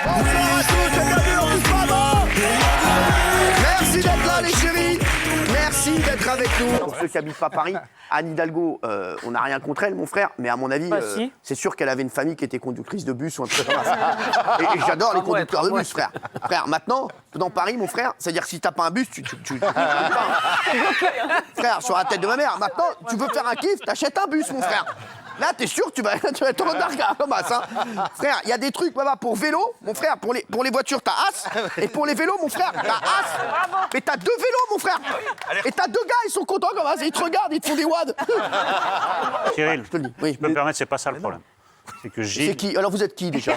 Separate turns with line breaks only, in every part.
Bonsoir à tous, bienvenue dans Tous pas bon. Merci d'être là les chéris. Merci d'être avec nous. Pour ceux qui habitent pas Paris, Anne Hidalgo, on n'a rien contre elle, mon frère, mais à mon avis, c'est sûr qu'elle avait une famille qui était conductrice de bus ou un truc comme ça. Et j'adore les conducteurs de bus, frère. Frère, maintenant, dans Paris, mon frère, c'est-à-dire que si t'as pas un bus, tu frère, sur la tête de ma mère. Maintenant, tu veux faire un kiff, t'achètes un bus, mon frère. Là, t'es sûr que tu vas être en darga, Thomas, hein. Frère, il y a des trucs, pour vélo, mon frère, pour les voitures, t'as As. Et pour les vélos, mon frère, t'as As. Mais t'as 2 vélos, mon frère. Et t'as 2 gars, ils sont contents comme As. Ils te regardent, ils te font des wads.
Cyril,
je te le dis. Oui,
je peux me permettre, c'est pas ça le problème. C'est que Gilles...
C'est qui? Alors vous êtes qui, déjà?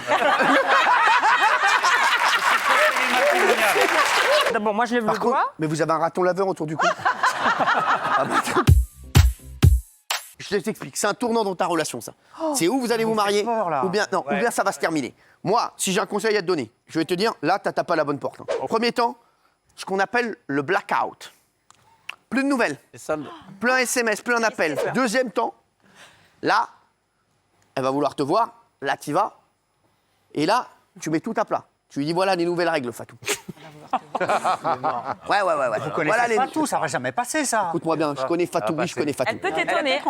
D'abord, moi, je lève le doigt.
Mais vous avez un raton laveur autour du cou. Je t'explique, c'est un tournant dans ta relation, ça. C'est où vous allez vous marier, ou bien ça va se terminer. Moi, si j'ai un conseil à te donner, je vais te dire, là, t'as pas la bonne porte. Au premier temps, ce qu'on appelle le blackout. Plus de nouvelles, plus un SMS, plus un appel. Deuxième temps, là, elle va vouloir te voir, là, t'y vas, et là, tu mets tout à plat. Tu lui dis, voilà les nouvelles règles, Fatou. Ouais.
Vous connaissez Fatou, ça va jamais passer, ça.
Écoute-moi bien, je connais Fatou, oui, je connais Fatou.
Elle peut t'étonner.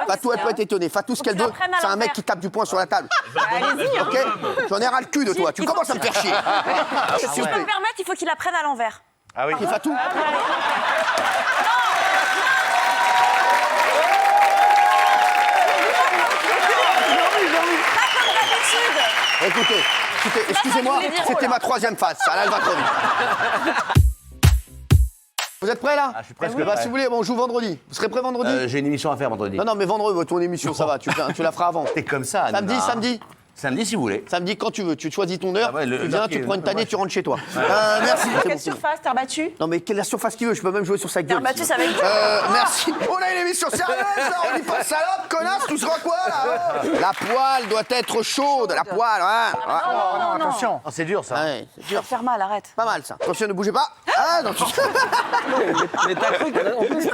Fatou, elle peut être étonnée. Fatou, ce qu'elle veut, c'est un mec qui tape du poing sur la table.
Allez-y.
Ok? J'en ai ras le cul de toi. Tu commences à me faire chier.
Si je peux me permettre, il faut qu'il apprenne à l'envers.
Ah oui.
Et Fatou? Écoutez, excusez-moi, c'était ma 3e phase. Ça, là, elle va trop vite. Vous êtes prêts là?
Je suis presque prêt.
Si vous voulez, on joue vendredi. Vous serez prêts vendredi?
J'ai une émission à faire vendredi.
Non, mais vendredi, ton émission, ça va. Tu la feras avant.
T'es comme ça,
Samedi.
Samedi, si vous voulez.
Samedi, quand tu veux. Tu choisis ton heure,
Ah ouais,
tu viens, tu prends une tannée, tu rentres chez toi. Merci.
Quelle surface, terre battue?
Non, mais quelle la surface qu'il veut, je peux même jouer sur sa gueule.
Terre battue, ça va être...
Merci. On a une émission sérieuse, là. On dit pas salope, connasse, tout sera quoi, là? La poêle doit être chaude, la poêle, hein.
Non, attention.
Oh, c'est dur, ça.
Ouais, c'est
Ça
dur.
va faire mal, arrête.
Pas mal, ça. Attention, ne bougez pas. Ah, non,
Mais t'as cru qu'en plus,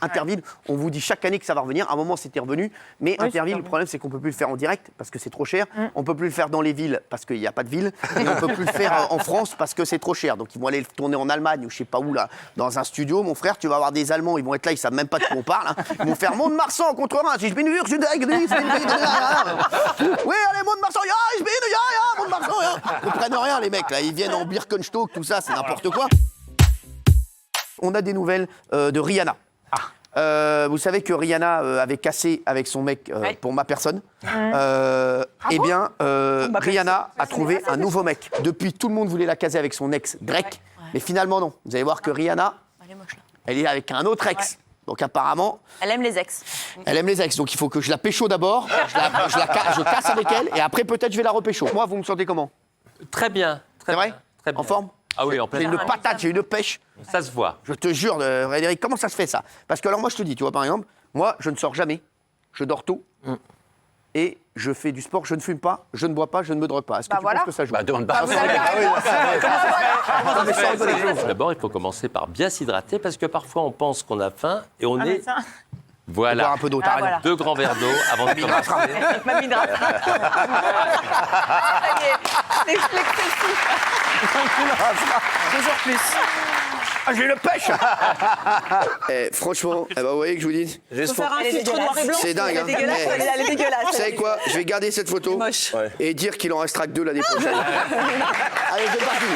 Interville, on vous dit chaque année que ça va revenir. À un moment, c'était revenu. Mais Interville, le problème, c'est qu'on peut plus le faire en direct parce que c'est trop cher. On peut plus le faire dans les villes parce qu'il n'y a pas de ville. Et on peut plus le faire en France parce que c'est trop cher. Donc, ils vont aller le tourner en Allemagne ou je sais pas où, là, dans un studio. Mon frère, tu vas avoir des Allemands, ils vont être là, ils savent même pas de quoi on parle. Hein. Ils vont faire Mont-de-Marsan contre Reims. Je bin wir, je bin oui, allez, Mont-de-Marsan, ja, je bin, ja, Mont-de-Marsan, ja. Ils comprennent rien, les mecs, là. Ils viennent en Birkenstock, tout ça, c'est n'importe quoi. On a des nouvelles de Rihanna. Vous savez que Rihanna avait cassé avec son mec pour ma personne. Eh bien, Rihanna a trouvé un nouveau mec. Depuis, tout le monde voulait la caser avec son ex Drake. Mais finalement, non. Vous allez voir que Rihanna,
Elle est moche, là.
elle est avec un autre ex. Donc apparemment,
Elle aime les ex.
elle aime les ex. Donc il faut que je la pécho d'abord, je casse avec elle, et après peut-être je vais la repécho. Moi, vous me sentez comment?
très bien.
C'est vrai?
Très bien.
En forme?
Ah oui, en
J'ai
plein.
une patate, j'ai une pêche.
Ça se voit.
Je te jure, Frédéric, comment ça se fait ça? Parce que alors moi je te dis, tu vois par exemple, moi je ne sors jamais, je dors tôt et je fais du sport, je ne fume pas, je ne bois pas, je ne me drogue pas. Est-ce que tu penses que ça joue?
Bah, demande pas.
Vous avez
D'abord, il faut commencer par bien s'hydrater parce que parfois on pense qu'on a faim et on est.
Boire
Voilà.
un peu d'eau, t'as raison.
voilà.
2 grands verres d'eau avant de commencer.
Mamie hydrate. Ça y est. Toujours plus.
Ah, j'ai une pêche. Franchement, vous voyez que je vous dis,
Faut faire un filtre noir et blanc.
c'est dingue. Hein.
Elle est dégueulasse.
Vous savez quoi? Je vais garder cette photo
Moche.
et dire qu'il en restera que 2 l'année prochaine. Allez, c'est parti.